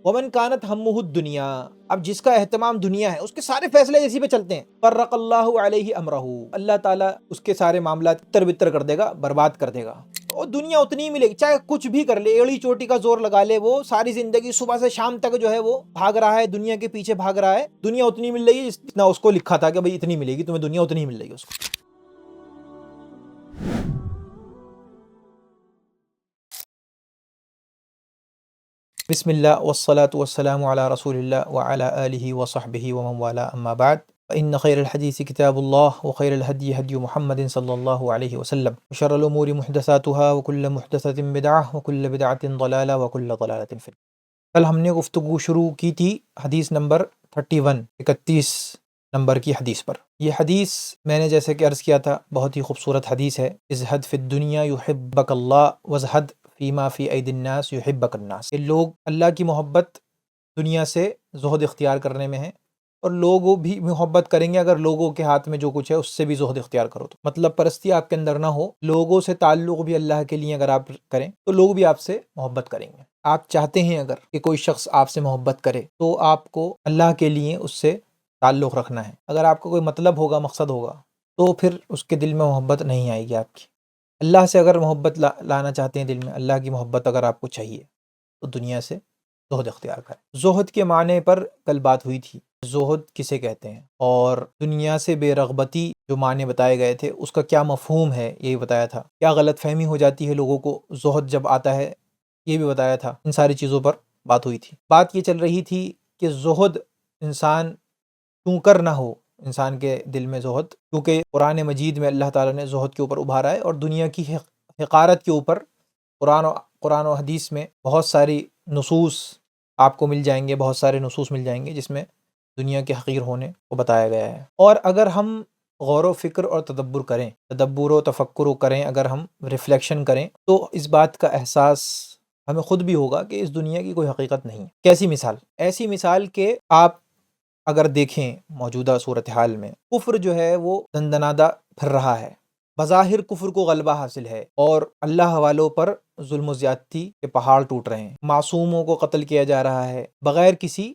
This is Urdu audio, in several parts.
ومن کانت ہمہ الدنیا، اب جس کا اہتمام دنیا ہے اس کے سارے فیصلے اسی پہ چلتے ہیں، فرق اللہ علیہ امرہ، اللہ تعالیٰ اس کے سارے معاملات تر بتر کر دے گا، برباد کر دے گا۔ اور دنیا اتنی ہی ملے گی، چاہے کچھ بھی کر لے، ایڑی چوٹی کا زور لگا لے، وہ ساری زندگی صبح سے شام تک جو ہے وہ بھاگ رہا ہے، دنیا کے پیچھے بھاگ رہا ہے، دنیا اتنی مل رہی ہے جتنا اس کو لکھا تھا کہ بھائی اتنی ملے گی تمہیں، دنیا اتنی ہی مل رہی ہے اس کو۔ بسم اللہ والصلاة والسلام علی رسول اللہ وعلی آلہ وصحبہ ومن والا، اما بعد فإن خیر الحدیث کتاب اللہ وخیر الہدی ہدی محمد صلی اللہ علیہ وسلم وشر الامور محدثاتها وکل محدثۃ بدعہ وکل بدعۃ ضلالہ وکل ضلالۃ فی النار۔ کل ہم نے گفتگو شروع کی تھی حدیث نمبر 31 نمبر کی حدیث پر۔ یہ حدیث میں نے جیسے کہ عرض کیا تھا بہت ہی خوبصورت حدیث ہے، ازہد فی الدنیا یحبک اللہ وازہد فیما فی اید الناس یحبک الناس، کہ لوگ اللہ کی محبت دنیا سے زہد اختیار کرنے میں ہے، اور لوگوں بھی محبت کریں گے اگر لوگوں کے ہاتھ میں جو کچھ ہے اس سے بھی زہد اختیار کرو تو، مطلب پرستی آپ کے اندر نہ ہو، لوگوں سے تعلق بھی اللہ کے لیے اگر آپ کریں تو لوگ بھی آپ سے محبت کریں گے۔ آپ چاہتے ہیں اگر کہ کوئی شخص آپ سے محبت کرے تو آپ کو اللہ کے لیے اس سے تعلق رکھنا ہے۔ اگر آپ کو کوئی مطلب ہوگا، مقصد ہوگا، تو پھر اس کے دل میں محبت نہیں آئے گی آپ کی۔ اللہ سے اگر محبت لانا چاہتے ہیں دل میں، اللہ کی محبت اگر آپ کو چاہیے تو دنیا سے زہد اختیار کریں۔ زہد کے معنی پر کل بات ہوئی تھی، زہد کسے کہتے ہیں، اور دنیا سے بے رغبتی جو معنی بتائے گئے تھے اس کا کیا مفہوم ہے یہی بتایا تھا، کیا غلط فہمی ہو جاتی ہے لوگوں کو زہد جب آتا ہے یہ بھی بتایا تھا۔ ان ساری چیزوں پر بات ہوئی تھی۔ بات یہ چل رہی تھی کہ زہد انسان کیوں کر نہ ہو انسان کے دل میں زہد، کیونکہ قرآن مجید میں اللہ تعالیٰ نے زہد کے اوپر ابھارا ہے، اور دنیا کی حقارت کے اوپر قرآن و حدیث میں بہت ساری نصوص آپ کو مل جائیں گے، بہت سارے نصوص مل جائیں گے جس میں دنیا کے حقیر ہونے کو بتایا گیا ہے۔ اور اگر ہم غور و فکر اور تدبر کریں، تدبر و تفکر کریں، اگر ہم ریفلیکشن کریں تو اس بات کا احساس ہمیں خود بھی ہوگا کہ اس دنیا کی کوئی حقیقت نہیں۔ کیسی مثال؟ ایسی مثال کہ آپ اگر دیکھیں موجودہ صورتحال میں کفر جو ہے وہ دندنادہ پھر رہا ہے، بظاہر کفر کو غلبہ حاصل ہے، اور اللہ والوں پر ظلم و زیادتی کے پہاڑ ٹوٹ رہے ہیں، معصوموں کو قتل کیا جا رہا ہے بغیر کسی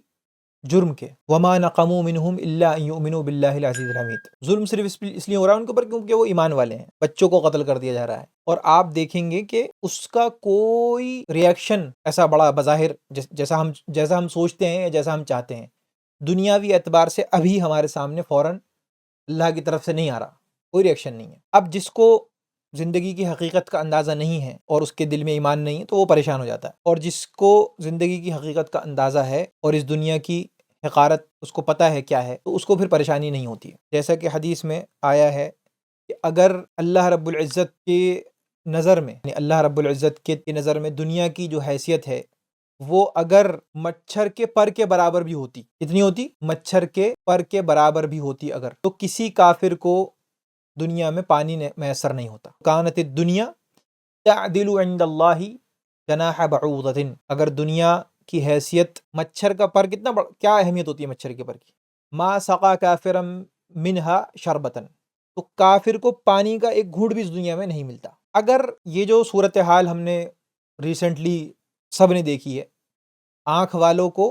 جرم کے۔ وما نقموا منہم الا ان یؤمنوا باللہ العزیز الحمید، ظلم صرف اس لیے ہو رہا ہے ان کے اوپر کیونکہ وہ ایمان والے ہیں، بچوں کو قتل کر دیا جا رہا ہے، اور آپ دیکھیں گے کہ اس کا کوئی ریئیکشن ایسا بڑا بظاہر جیسا ہم سوچتے ہیں یا جیسا ہم چاہتے ہیں دنیاوی اعتبار سے ابھی ہمارے سامنے فوراً اللہ کی طرف سے نہیں آ رہا، کوئی ریئیکشن نہیں ہے۔ اب جس کو زندگی کی حقیقت کا اندازہ نہیں ہے اور اس کے دل میں ایمان نہیں ہے تو وہ پریشان ہو جاتا ہے، اور جس کو زندگی کی حقیقت کا اندازہ ہے اور اس دنیا کی حقارت اس کو پتہ ہے کیا ہے تو اس کو پھر پریشانی نہیں ہوتی ہے۔ جیسا کہ حدیث میں آیا ہے کہ اگر اللہ رب العزت کے نظر میں، یعنی اللہ رب العزت کے نظر میں دنیا کی جو حیثیت ہے وہ اگر مچھر کے پر کے برابر بھی ہوتی، کتنی ہوتی؟ مچھر کے پر کے برابر بھی ہوتی اگر، تو کسی کافر کو دنیا میں پانی میسر نہیں ہوتا۔ کانت الدنیا تعدل عند اللہ جناح بعوضۃ، اگر دنیا کی حیثیت مچھر کا پر کتنا کیا اہمیت ہوتی ہے مچھر کے پر کی، ما سقا کافرا منہا شربتن، تو کافر کو پانی کا ایک گھونٹ بھی اس دنیا میں نہیں ملتا۔ اگر یہ جو صورتحال ہم نے ریسنٹلی سب نے دیکھی ہے، آنکھ والوں کو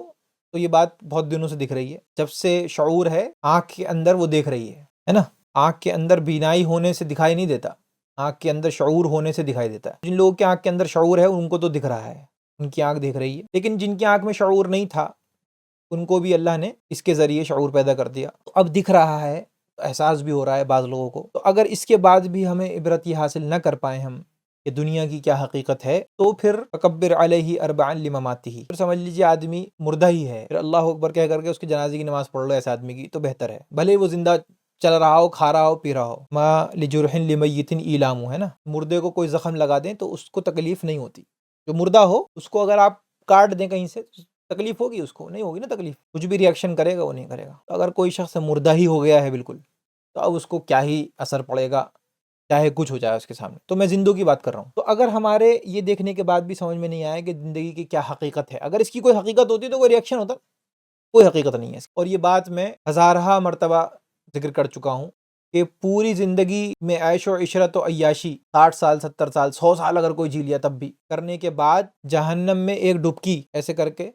تو یہ بات بہت دنوں سے دکھ رہی ہے، جب سے شعور ہے آنکھ کے اندر وہ دیکھ رہی ہے نا، آنکھ کے اندر بینائی ہونے سے دکھائی نہیں دیتا، آنکھ کے اندر شعور ہونے سے دکھائی دیتا ہے۔ جن لوگوں کے آنکھ کے اندر شعور ہے ان کو تو دکھ رہا ہے، ان کی آنکھ دیکھ رہی ہے، لیکن جن کی آنکھ میں شعور نہیں تھا ان کو بھی اللہ نے اس کے ذریعے شعور پیدا کر دیا، تو اب دکھ رہا ہے، احساس بھی ہو رہا ہے بعض لوگوں کو۔ تو اگر اس کے بعد بھی ہمیں عبرت یہ حاصل نہ کر پائیں ہم کہ دنیا کی کیا حقیقت ہے، تو پھر فکبر علیہ اربعا لمماتہ، پھر سمجھ لیجیے آدمی مردہ ہی ہے، پھر اللہ اکبر کہہ کر کے اس کی جنازے کی نماز پڑھ لو ایسے آدمی کی تو بہتر ہے، بھلے وہ زندہ چل رہا ہو، کھا رہا ہو، پی رہا ہو۔ ما لجرح لمیت ایلام، ہے نا، مردے کو کوئی زخم لگا دیں تو اس کو تکلیف نہیں ہوتی، جو مردہ ہو اس کو اگر آپ کاٹ دیں کہیں سے تکلیف ہوگی، اس کو نہیں ہوگی نا تکلیف، کچھ بھی ریئیکشن کرے گا وہ نہیں کرے گا۔ تو اگر کوئی شخص مردہ ہی ہو گیا ہے بالکل، تو اب اس کو کیا ہی اثر پڑے گا چاہے کچھ ہو جائے اس کے سامنے۔ تو میں زندوں کی بات کر رہا ہوں۔ تو اگر ہمارے یہ دیکھنے کے بعد بھی سمجھ میں نہیں آیا کہ زندگی کی کیا حقیقت ہے، اگر اس کی کوئی حقیقت ہوتی تو کوئی ریئیکشن ہوتا، کوئی حقیقت نہیں ہے۔ اور یہ بات میں ہزارہا مرتبہ ذکر کر چکا ہوں کہ پوری زندگی میں عیش و عشرت و عیاشی 60 سال 70 سال 100 سال اگر کوئی جی لیا تب بھی کرنے کے بعد جہنم میں ایک ڈبکی ایسے کر کے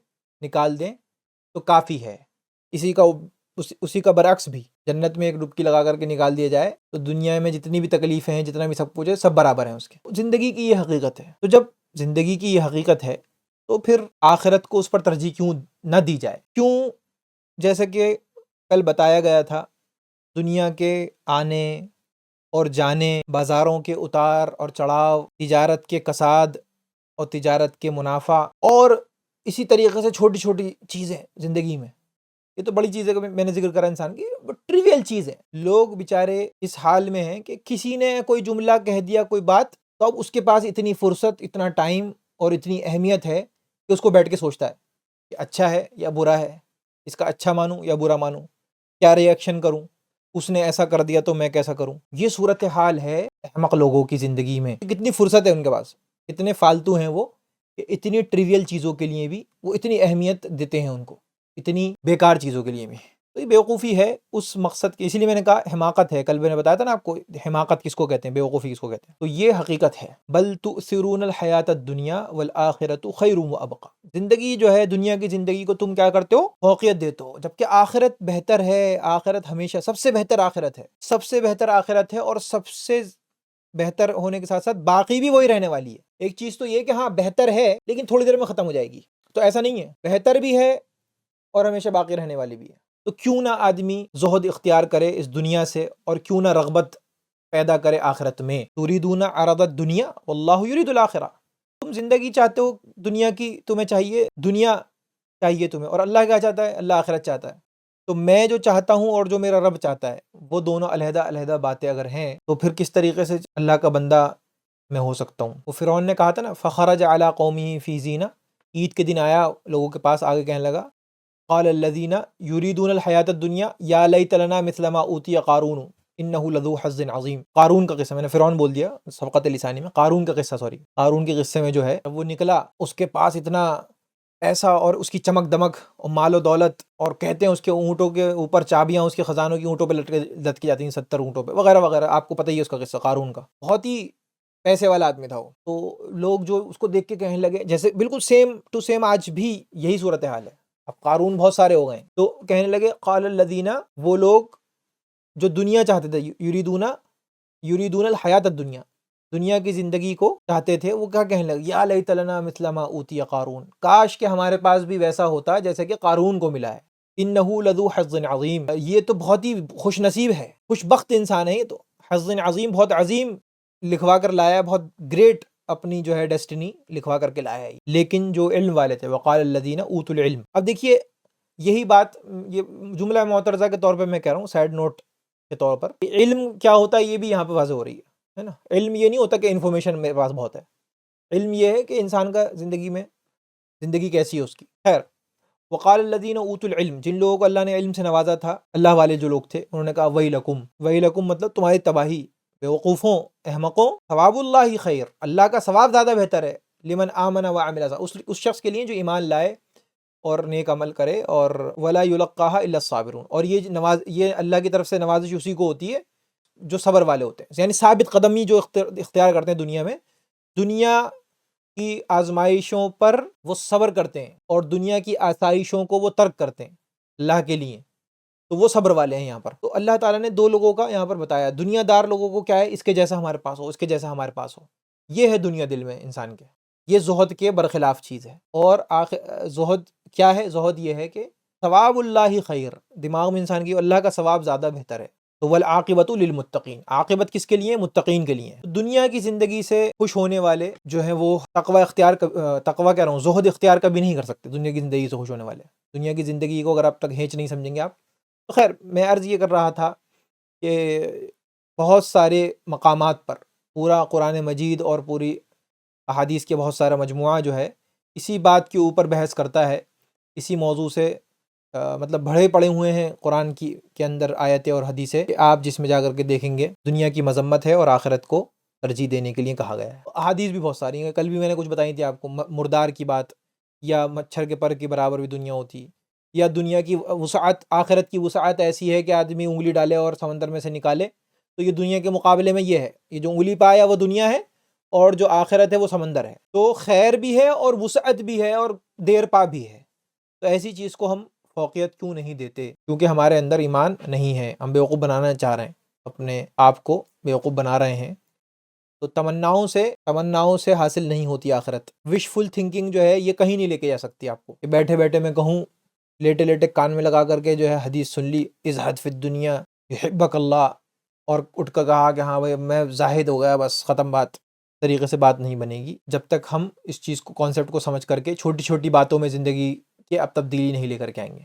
نکال دیں تو کافی ہے. اسی کا برعکس بھی جنت میں ایک ڈبکی لگا کر کے نکال دیا جائے تو دنیا میں جتنی بھی تکلیفیں ہیں، جتنا بھی سب کچھ ہے، سب برابر ہیں اس کے. زندگی کی یہ حقیقت ہے. تو جب زندگی کی یہ حقیقت ہے تو پھر آخرت کو اس پر ترجیح کیوں نہ دی جائے؟ کیوں؟ جیسا کہ کل بتایا گیا تھا، دنیا کے آنے اور جانے، بازاروں کے اتار اور چڑھاؤ، تجارت کے کساد اور تجارت کے منافع، اور اسی طریقے سے چھوٹی چھوٹی چیزیں زندگی میں. یہ تو بڑی چیز ہے، میں نے ذکر کرا انسان کی، ٹریویل چیز ہے. لوگ بیچارے اس حال میں ہیں کہ کسی نے کوئی جملہ کہہ دیا، کوئی بات، تو اب اس کے پاس اتنی فرصت، اتنا ٹائم اور اتنی اہمیت ہے کہ اس کو بیٹھ کے سوچتا ہے کہ اچھا ہے یا برا ہے، اس کا اچھا مانوں یا برا مانوں، کیا ری ایکشن کروں، اس نے ایسا کر دیا تو میں کیسا کروں. یہ صورتحال ہے احمق لوگوں کی زندگی میں. کتنی فرصت ہے ان کے پاس، اتنے فالتو ہیں وہ کہ اتنی ٹریویل چیزوں کے لیے بھی وہ اتنی اہمیت دیتے ہیں ان کو، اتنی بیکار چیزوں کے لیے بھی. تو یہ بیوقوفی ہے اس مقصد کی. اسی لیے میں نے کہا حماقت ہے. کل میں نے بتایا تھا نا آپ کو حماقت کس کو کہتے ہیں، بیوقوفی کس کو کہتے ہیں. تو یہ حقیقت ہے. بل تؤثرون الحیات الدنیا والآخرۃ خیر وابقی. زندگی جو ہے، دنیا کی زندگی کو تم کیا کرتے ہو؟ فوقیت دیتے ہو، جبکہ آخرت بہتر ہے. آخرت ہمیشہ سب سے بہتر آخرت ہے، سب سے بہتر آخرت ہے، اور سب سے بہتر ہونے کے ساتھ ساتھ باقی بھی وہی رہنے والی ہے. ایک چیز تو یہ کہ ہاں بہتر ہے لیکن تھوڑی دیر میں ختم ہو جائے گی، تو ایسا نہیں ہے. بہتر بھی ہے اور ہمیشہ باقی رہنے والی بھی ہے. تو کیوں نہ آدمی زہد اختیار کرے اس دنیا سے، اور کیوں نہ رغبت پیدا کرے آخرت میں. تريدون عرض الدنیا واللہ یرید الآخرہ. تم زندگی چاہتے ہو دنیا کی، تمہیں چاہیے دنیا چاہیے تمہیں، اور اللہ کیا چاہتا ہے؟ اللہ آخرت چاہتا ہے. تو میں جو چاہتا ہوں اور جو میرا رب چاہتا ہے، وہ دونوں علیحدہ علیحدہ باتیں اگر ہیں تو پھر کس طریقے سے اللہ کا بندہ میں ہو سکتا ہوں؟ وہ فرعون نے کہا تھا نا، فخرج علی قومہ فی زینہ. عید کے دن آیا لوگوں کے پاس، آگے کہنے لگا قال الذین یریدون الحیاۃ الدنیا یا لیت لنا مثل ما اوتی قارون انہ لذو حظ عظیم. قارون کا قصہ، میں نے فرعون بول دیا سبقت لسانی میں، قارون کا قصہ، سوری، قارون کے قصے میں جو ہے، وہ نکلا اس کے پاس اتنا ایسا، اور اس کی چمک دمک اور مال و دولت، اور کہتے ہیں اس کے اونٹوں کے اوپر چابیاں اس کے خزانوں کی اونٹوں پہ لٹکی جاتی ہیں، 70 اونٹوں پہ، وغیرہ وغیرہ. آپ کو پتہ ہی ہے اس کا قصہ قارون کا. بہت ہی پیسے والا آدمی تھا وہ. تو لوگ جو اس کو دیکھ کے کہنے لگے، جیسے بالکل سیم ٹو سیم آج بھی یہی صورتحال ہے. اب قارون بہت سارے ہو گئے، تو کہنے لگے قال الذین، وہ لوگ جو دنیا چاہتے تھے، یریدون الحیات الدنیا، دنیا کی زندگی کو چاہتے تھے، وہ کیا کہنے لگے؟ یا لیت لنا مثل ما اوتی قارون، کاش کہ ہمارے پاس بھی ویسا ہوتا جیسے کہ قارون کو ملا ہے. انہ لذو حظ عظیم، یہ تو بہت ہی خوش نصیب ہے، خوش بخت انسان ہے یہ تو. حظ عظیم، بہت عظیم لکھوا کر لایا، بہت گریٹ اپنی جو ہے ڈیسٹنی لکھوا کر کے لایا ہے. لیکن جو علم والے تھے، وقال الذین اوتوا العلم. اب دیکھیے یہی بات، یہ جملہ معترضہ کے طور پہ میں کہہ رہا ہوں، سائیڈ نوٹ کے طور پر، علم کیا ہوتا ہے یہ بھی یہاں پہ واضح ہو رہی ہے نا. علم یہ نہیں ہوتا کہ انفارمیشن میرے پاس بہت ہے. علم یہ ہے کہ انسان کا زندگی میں زندگی کیسی ہے اس کی. خیر، وقال الذین اوتوا العلم، جن لوگوں کو اللہ نے علم سے نوازا تھا، اللہ والے جو لوگ تھے، انہوں نے کہا ویلکم. ویلکم مطلب تمہاری تباہی، بیوقوفوں، احمقوں. ثواب اللہ خیر، اللہ کا ثواب زیادہ بہتر ہے. لمن آمن وعمل صالحا، اس شخص کے لیے جو ایمان لائے اور نیک عمل کرے. اور ولا یلقاها الا الصابرون، اور یہ اللہ کی طرف سے نوازش اسی کو ہوتی ہے جو صبر والے ہوتے ہیں. یعنی ثابت قدمی جو اختیار کرتے ہیں دنیا میں، دنیا کی آزمائشوں پر وہ صبر کرتے ہیں، اور دنیا کی آسائشوں کو وہ ترک کرتے ہیں اللہ کے لیے، تو وہ صبر والے ہیں یہاں پر. تو اللہ تعالیٰ نے دو لوگوں کا یہاں پر بتایا. دنیا دار لوگوں کو کیا ہے؟ اس کے جیسا ہمارے پاس ہو، اس کے جیسا ہمارے پاس ہو. یہ ہے دنیا دل میں انسان کے، یہ زہد کے برخلاف چیز ہے. اور زہد کیا ہے؟ زہد یہ ہے کہ ثواب اللہ خیر، دماغ میں انسان کی اللہ کا ثواب زیادہ بہتر ہے. تو والعاقبۃ للمتقین، عاقبت کس کے لیے؟ متقین کے لیے. دنیا کی زندگی سے خوش ہونے والے جو ہیں وہ تقوی کہہ رہا ہوں، زہد اختیار کبھی نہیں کر سکتے. دنیا کی زندگی سے خوش ہونے والے، دنیا کی زندگی کو اگر آپ تک ہینچ نہیں سمجھیں گے آپ. تو خیر، میں عرض یہ کر رہا تھا کہ بہت سارے مقامات پر پورا قرآن مجید اور پوری احادیث کے بہت سارا مجموعہ جو ہے اسی بات کے اوپر بحث کرتا ہے، اسی موضوع سے مطلب بھرے پڑے ہوئے ہیں قرآن کے اندر آیتیں اور حدیثیں، کہ آپ جس میں جا کر کے دیکھیں گے دنیا کی مذمت ہے اور آخرت کو ترجیح دینے کے لیے کہا گیا ہے. احادیث بھی بہت ساری ہیں، کل بھی میں نے کچھ بتائی تھی آپ کو، مردار کی بات، یا مچھر کے پر کے برابر بھی دنیا ہوتی، یا دنیا کی وسعت، آخرت کی وسعت ایسی ہے کہ آدمی انگلی ڈالے اور سمندر میں سے نکالے. تو یہ دنیا کے مقابلے میں یہ ہے، یہ جو انگلی پایا وہ دنیا ہے، اور جو آخرت ہے وہ سمندر ہے. تو خیر بھی ہے اور وسعت بھی ہے اور دیر پا بھی ہے. تو ایسی چیز کو ہم فوقیت کیوں نہیں دیتے؟ کیونکہ ہمارے اندر ایمان نہیں ہے، ہم بیوقوف بنانا چاہ رہے ہیں، اپنے آپ کو بیوقوف بنا رہے ہیں۔ تو تمناؤں سے حاصل نہیں ہوتی آخرت۔ وش فل تھنکنگ جو ہے یہ کہیں نہیں لے کے جا سکتی آپ کو، کہ بیٹھے بیٹھے میں کہوں، لیٹے لیٹے کان میں لگا کر کے جو ہے حدیث سن لی، ازہد فی الدنیا یحبک اللہ، اور اٹھ کر کہا کہ ہاں بھائی میں زاہد ہو گیا، بس ختم بات۔ طریقے سے بات نہیں بنے گی جب تک ہم اس چیز کو، کانسیپٹ کو سمجھ کر کے چھوٹی چھوٹی باتوں میں زندگی کے اب تبدیلی نہیں لے کر کے آئیں گے۔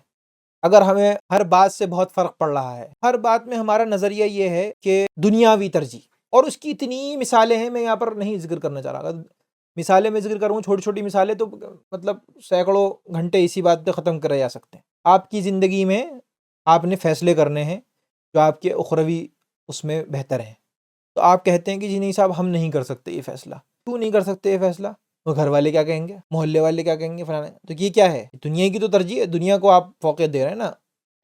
اگر ہمیں ہر بات سے بہت فرق پڑ رہا ہے، ہر بات میں ہمارا نظریہ یہ ہے کہ دنیاوی ترجیح، اور اس کی اتنی مثالیں ہیں، میں یہاں پر نہیں ذکر کرنا چاہ رہا، مثالیں میں ذکر کروں، چھوٹی چھوٹی مثالیں تو مطلب سینکڑوں گھنٹے اسی بات پہ ختم کرے جا سکتے ہیں۔ آپ کی زندگی میں آپ نے فیصلے کرنے ہیں جو آپ کے اخروی اس میں بہتر ہیں، تو آپ کہتے ہیں کہ جی نہیں صاحب ہم نہیں کر سکتے یہ فیصلہ۔ کیوں نہیں کر سکتے یہ فیصلہ؟ وہ گھر والے کیا کہیں گے، محلے والے کیا کہیں گے، فلانا۔ تو یہ کیا ہے؟ دنیا کی تو ترجیح ہے، دنیا کو آپ فوقیت دے رہے ہیں نا۔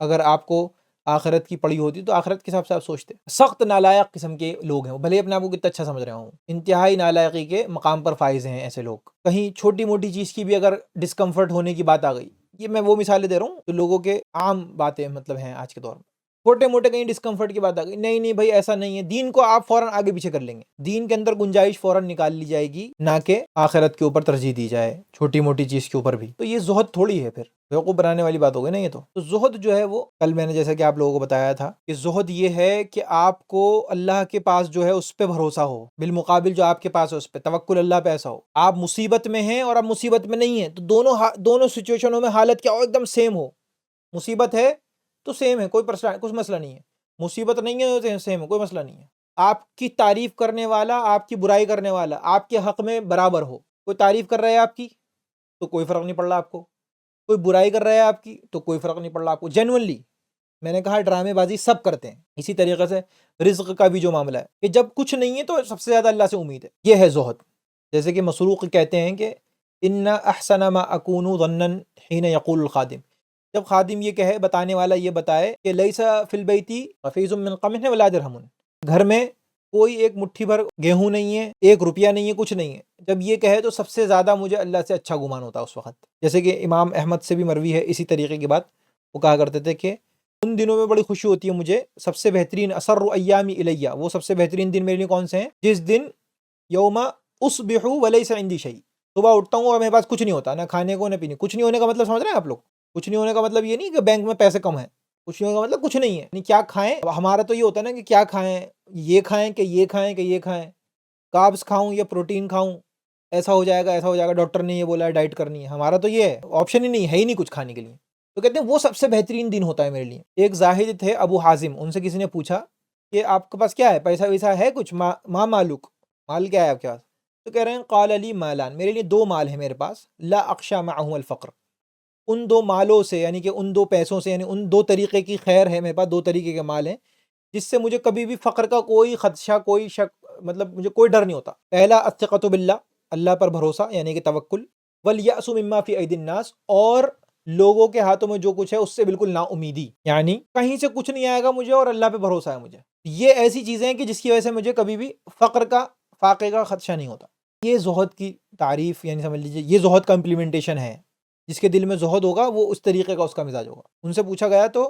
اگر آپ کو آخرت کی پڑی ہوتی تو آخرت کے حساب سے آپ سوچتے۔ سخت نالائق قسم کے لوگ ہیں، بھلے اپنے آپ کو کتنا اچھا سمجھ رہے ہوں، انتہائی نالائقی کے مقام پر فائز ہیں ایسے لوگ۔ کہیں چھوٹی موٹی چیز کی بھی اگر ڈسکمفرٹ ہونے کی بات آ گئی، یہ میں وہ مثالیں دے رہا ہوں جو لوگوں کے عام باتیں مطلب ہیں آج کے دور میں، چھوٹے موٹے کہیں ڈسکمفرٹ کی بات آ گئی، نہیں نہیں بھائی ایسا نہیں ہے، دین کو آپ فوراً آگے پیچھے کر لیں گے، دین کے اندر گنجائش فوراً نکال لی جائے گی، نہ کہ آخرت کے اوپر ترجیح دی جائے چھوٹی موٹی چیز کے اوپر بھی۔ تو یہ زہد تھوڑی ہے، پھر بیوقوف بنانے والی بات ہو گئی نا یہ تو۔ زہد جو ہے وہ کل میں نے جیسا کہ آپ لوگوں کو بتایا تھا کہ زہد یہ ہے کہ آپ کو اللہ کے پاس جو ہے اس پہ بھروسہ ہو، بالمقابل جو آپ کے پاس ہے اس پہ توکل اللہ پہ ایسا ہو۔ آپ مصیبت میں ہیں اور آپ مصیبت میں نہیں ہیں، تو دونوں سچویشنوں میں حالت کیا ہو، ایک دم سیم ہو۔ مصیبت ہے تو سیم ہے، کچھ مسئلہ نہیں ہے، مصیبت نہیں ہے تو سیم ہے، کوئی مسئلہ نہیں ہے۔ آپ کی تعریف کرنے والا، آپ کی برائی کرنے والا آپ کے حق میں برابر ہو، کوئی تعریف کر رہا ہے آپ کی تو کوئی فرق نہیں پڑ رہا آپ کو، کوئی برائی کر رہا ہے آپ کی تو کوئی فرق نہیں پڑ رہا آپ کو۔ جینوئنلی میں نے کہا ڈرامے بازی سب کرتے ہیں۔ اسی طریقے سے رزق کا بھی جو معاملہ ہے کہ جب کچھ نہیں ہے تو سب سے زیادہ اللہ سے امید ہے، یہ ہے زہد۔ جیسے کہ مسروق کہتے ہیں کہ ان احسن ما اکون ظنا حین یقول الخادم، جب خادم یہ کہے، بتانے والا یہ بتائے کہ لیس فی البیت حفیظ من قمح ولا درہم، گھر میں کوئی ایک مٹھی بھر گیہوں نہیں ہے، ایک روپیہ نہیں ہے، کچھ نہیں ہے، جب یہ کہے تو سب سے زیادہ مجھے اللہ سے اچھا گمان ہوتا ہے اس وقت۔ جیسے کہ امام احمد سے بھی مروی ہے اسی طریقے کی بات، وہ کہا کرتے تھے کہ ان دنوں میں بڑی خوشی ہوتی ہے مجھے، سب سے بہترین اسر ایامی الیہ، وہ سب سے بہترین دن میرے لیے کون سے ہیں؟ جس دن یوم اصبح ولیس عندی شیء، صبح اٹھتا ہوں اور میرے پاس کچھ نہیں ہوتا، نہ کھانے کو نہ پینے۔ کچھ نہیں ہونے کا مطلب سمجھ رہے ہیں آپ لوگ؟ کچھ نہیں ہونے کا مطلب یہ نہیں کہ بینک میں پیسے کم ہیں، کچھ نہیں ہونے کا مطلب کچھ نہیں ہے، یعنی کیا کھائیں۔ ہمارا تو یہ ہوتا ہے نا کہ کیا کھائیں، یہ کھائیں کہ یہ کھائیں کہ یہ کھائیں، کاربس کھاؤں یا پروٹین کھاؤں، ایسا ہو جائے گا ایسا ہو جائے گا، ڈاکٹر نے یہ بولا ہے ڈائٹ کرنی ہے۔ ہمارا تو یہ ہے، آپشن ہی نہیں ہے، ہی نہیں کچھ کھانے کے لیے۔ تو کہتے ہیں وہ سب سے بہترین دن ہوتا ہے میرے لیے۔ ایک زاہد تھے ابو حازم، ان سے کسی نے پوچھا کہ آپ کے پاس کیا ہے، پیسہ ویسا ہے کچھ، ما مالک، مال کیا ہے آپ کے پاس؟ تو کہہ رہے ہیں قال لی مالان، میرے لیے دو مال ہیں میرے پاس، لا اخشى معهما الفقر، ان دو مالوں سے یعنی کہ ان دو پیسوں سے، یعنی ان دو طریقے کی خیر ہے میرے پاس، دو طریقے کے مال ہیں جس سے مجھے کبھی بھی فقر کا کوئی خدشہ، کوئی شک، مطلب مجھے کوئی ڈر نہیں ہوتا۔ پہلا الثقۃ باللہ، اللہ پر بھروسہ یعنی کہ توکل، والیأس مما فی ایدی الناس، اور لوگوں کے ہاتھوں میں جو کچھ ہے اس سے بالکل نا امیدی، یعنی کہیں سے کچھ نہیں آئے گا مجھے اور اللہ پہ بھروسہ ہے مجھے۔ یہ ایسی چیزیں ہیں کہ جس کی وجہ سے مجھے کبھی بھی فقر کا، فاقے کا خدشہ نہیں ہوتا۔ یہ زہد کی تعریف، یعنی سمجھ لیجیے یہ زہد کا امپلیمنٹیشن ہے۔ جس کے دل میں زہد ہوگا وہ اس طریقے کا اس کا مزاج ہوگا۔ ان سے پوچھا گیا تو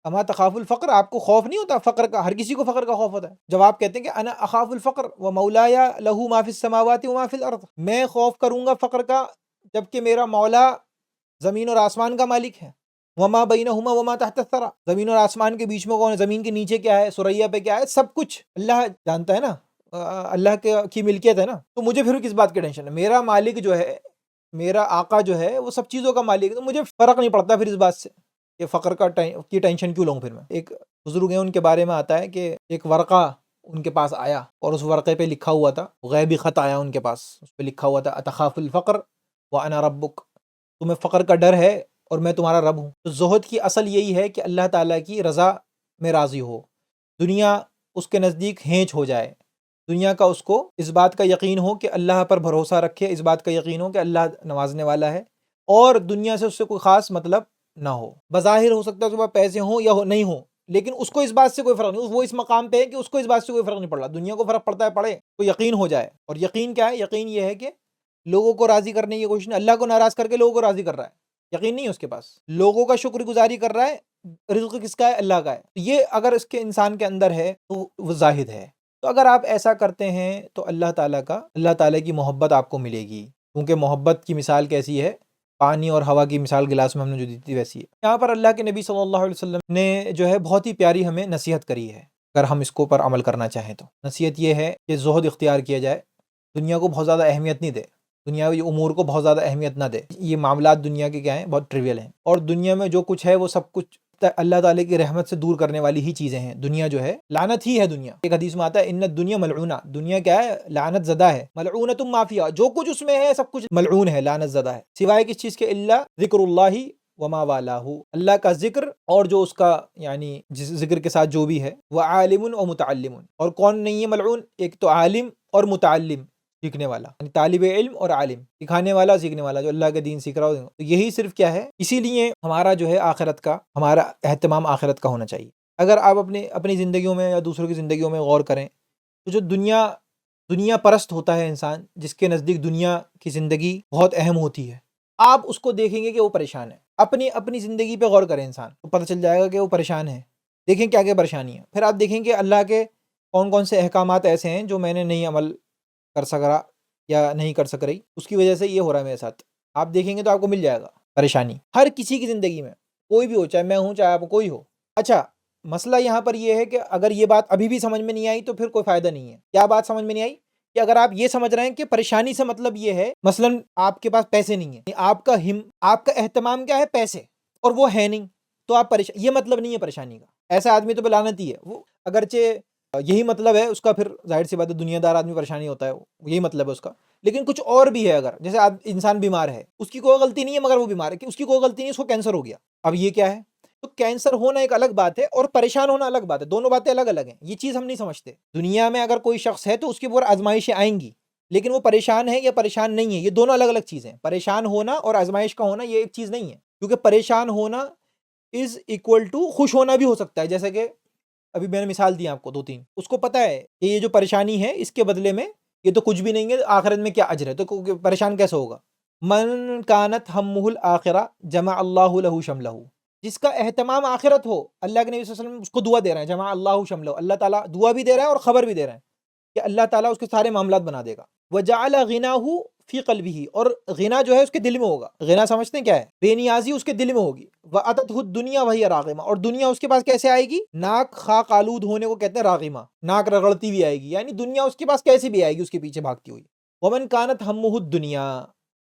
اما تخاف الفقر، آپ کو خوف نہیں ہوتا فقر کا؟ ہر کسی کو فقر کا خوف ہوتا ہے۔ جب آپ کہتے ہیں کہ انا اخاف الفقر ومولاي له ما في السماوات وما في الارض، میں خوف کروں گا فقر کا جبکہ میرا مولا زمین اور آسمان کا مالک ہے، وما بینہما وما تحت الثرى، زمین اور آسمان کے بیچ میں کون ہے، زمین کے نیچے کیا ہے، ثریا پہ کیا ہے، سب کچھ اللہ جانتا ہے نا، اللہ کی ملکیت ہے نا، تو مجھے پھر کس بات کی ٹینشن ہے؟ میرا مالک جو ہے، میرا آقا جو ہے وہ سب چیزوں کا مالک ہے، تو مجھے فرق نہیں پڑتا پھر اس بات سے کہ فقر کی ٹینشن کیوں لوں پھر میں۔ ایک بزرگ ہیں، ان کے بارے میں آتا ہے کہ ایک ورقہ ان کے پاس آیا اور اس ورقے پہ لکھا ہوا تھا، غیبی خط آیا ان کے پاس، اس پہ لکھا ہوا تھا اتخاف الفقر وانا ربک، تمہیں فقر کا ڈر ہے اور میں تمہارا رب ہوں۔ تو زہد کی اصل یہی ہے کہ اللہ تعالیٰ کی رضا میں راضی ہو، دنیا اس کے نزدیک ہینچ ہو جائے، دنیا کا اس کو اس بات کا یقین ہو کہ اللہ پر بھروسہ رکھے، اس بات کا یقین ہو کہ اللہ نوازنے والا ہے، اور دنیا سے اس سے کوئی خاص مطلب نہ ہو۔ بظاہر ہو سکتا ہے صبح پیسے ہوں یا نہیں ہوں، لیکن اس کو اس بات سے کوئی فرق نہیں، وہ اس مقام پہ ہے کہ اس کو اس بات سے کوئی فرق نہیں پڑ رہا، دنیا کو فرق پڑتا ہے پڑے، تو یقین ہو جائے۔ اور یقین کیا ہے؟ یقین یہ ہے کہ لوگوں کو راضی کرنے کی کوشش نہیں، اللہ کو ناراض کر کے لوگوں کو راضی کر رہا ہے، یقین نہیں ہے اس کے پاس، لوگوں کا شکر گزاری کر رہا ہے، رزق کس کا ہے؟ اللہ کا ہے۔ یہ اگر اس کے انسان کے اندر ہے تو وہ زاہد ہے۔ تو اگر آپ ایسا کرتے ہیں تو اللہ تعالیٰ کی محبت آپ کو ملے گی، کیونکہ محبت کی مثال کیسی ہے؟ پانی اور ہوا کی مثال گلاس میں ہم نے جو دی تھی ویسی ہے۔ یہاں پر اللہ کے نبی صلی اللہ علیہ وسلم نے جو ہے بہت ہی پیاری ہمیں نصیحت کری ہے، اگر ہم اس کو پر عمل کرنا چاہیں تو۔ نصیحت یہ ہے کہ زہد اختیار کیا جائے، دنیا کو بہت زیادہ اہمیت نہیں دے، دنیاوی امور کو بہت زیادہ اہمیت نہ دے۔ یہ معاملات دنیا کے کیا ہیں؟ بہت ٹریویل ہیں، اور دنیا میں جو کچھ ہے وہ سب کچھ اللہ تعالیٰ کی رحمت سے دور کرنے والی ہی چیزیں ہیں۔ دنیا جو ہے لعنت ہی ہے۔ دنیا ایک حدیث میں آتا ہے ان الدنیا ملعونہ، دنیا کیا ہے؟ لعنت زدہ ہے۔ ملعونۃ ما فیہا، جو کچھ اس میں ہے سب کچھ ملعون ہے، لعنت زدہ ہے، سوائے کس چیز کے؟ الا ذکر اللہ وما والاہ، اللہ کا ذکر اور جو اس کا یعنی جس ذکر کے ساتھ جو بھی ہے، وہ عالم و متعلم، اور کون نہیں ہے ملعون؟ ایک تو عالم اور متعلم، سیکھنے والا، یعنی طالب علم اور عالم، سکھانے والا، سیکھنے والا، جو اللہ کا دین سیکھ رہا ہو۔ تو یہی صرف کیا ہے؟ اسی لیے ہمارا جو ہے آخرت کا، ہمارا اہتمام آخرت کا ہونا چاہیے۔ اگر آپ اپنی زندگیوں میں یا دوسروں کی زندگیوں میں غور کریں تو جو دنیا پرست ہوتا ہے انسان، جس کے نزدیک دنیا کی زندگی بہت اہم ہوتی ہے، آپ اس کو دیکھیں گے کہ وہ پریشان ہے۔ اپنی زندگی پہ غور کریں انسان، تو پتہ چل جائے گا کہ وہ پریشان ہے۔ دیکھیں کیا کیا پریشانی ہے، پھر آپ دیکھیں کہ اللہ کے کون کون سے احکامات ایسے ہیں جو میں نے نہیں عمل کر سک رہا یا نہیں کر سک رہی، اس کی وجہ سے یہ ہو رہا ہے میرے ساتھ۔ آپ دیکھیں گے تو آپ کو مل جائے گا پریشانی، ہر کسی کی زندگی میں، کوئی بھی ہو، چاہے میں ہوں چاہے آپ کوئی ہو۔ اچھا، مسئلہ یہاں پر یہ ہے کہ اگر یہ بات ابھی بھی سمجھ میں نہیں آئی تو پھر کوئی فائدہ نہیں ہے۔ کیا بات سمجھ میں نہیں آئی؟ کہ اگر آپ یہ سمجھ رہے ہیں کہ پریشانی سے مطلب یہ ہے، مثلا آپ کے پاس پیسے نہیں ہیں، آپ کا اہتمام کیا ہے؟ پیسے، اور وہ ہے نہیں، تو آپ یہ مطلب نہیں ہے پریشانی کا۔ ایسا آدمی تو لعنت ہی ہے وہ، اگرچہ یہی مطلب ہے اس کا، پھر ظاہر سی بات ہے دنیا دار آدمی پریشانی ہوتا ہے، یہی مطلب ہے اس کا۔ لیکن کچھ اور بھی ہے، اگر جیسے انسان بیمار ہے، اس کی کوئی غلطی نہیں ہے مگر وہ بیمار ہے، کہ اس کی کوئی غلطی نہیں، اس کو کینسر ہو گیا، اب یہ کیا ہے؟ تو کینسر ہونا ایک الگ بات ہے اور پریشان ہونا الگ بات ہے، دونوں باتیں الگ الگ ہیں۔ یہ چیز ہم نہیں سمجھتے۔ دنیا میں اگر کوئی شخص ہے تو اس کے اوپر آزمائشیں آئیں گی، لیکن وہ پریشان ہے یا پریشان نہیں ہے، یہ دونوں الگ الگ چیزیں ہیں۔ پریشان ہونا اور آزمائش کا ہونا یہ ایک چیز نہیں ہے، کیونکہ پریشان ہونا از اکول ٹو خوش ہونا بھی ہو سکتا ہے۔ جیسے کہ ابھی میں نے مثال دی آپ کو 2-3، اس کو پتہ ہے کہ یہ جو پریشانی ہے اس کے بدلے میں یہ تو کچھ بھی نہیں ہے، آخرت میں کیا اجر ہے، تو پریشان کیسے ہوگا؟ من کانت ہمہ الآخرہ جمع اللہ لہ شملہ، جس کا اہتمام آخرت ہو، اللہ کے نبی صلی اللہ علیہ وسلم اس کو دعا دے رہے ہیں، جمع اللہ شملہ، اللہ تعالیٰ دعا بھی دے رہا ہے اور خبر بھی دے رہے ہیں کہ اللہ تعالیٰ اس کے سارے معاملات بنا دے گا۔ وجعل غناہ فی قلبہ، اور غنا جو ہے اس کے دل میں ہوگا۔ غنا سمجھتے ہیں کیا ہے؟ بے نیازی اس کے دل میں ہوگی۔ واتتہ الدنیا وہی راغمہ، اور دنیا اس کے پاس کیسے آئے گی؟ ناک خاک آلود ہونے کو کہتے ہیں راغمہ، ناک رگڑتی بھی آئے گی، یعنی دنیا اس کے پاس کیسے بھی آئے گی، اس کے پیچھے بھاگتی ہوئی۔ ومن کانت ہمہ الدنیا،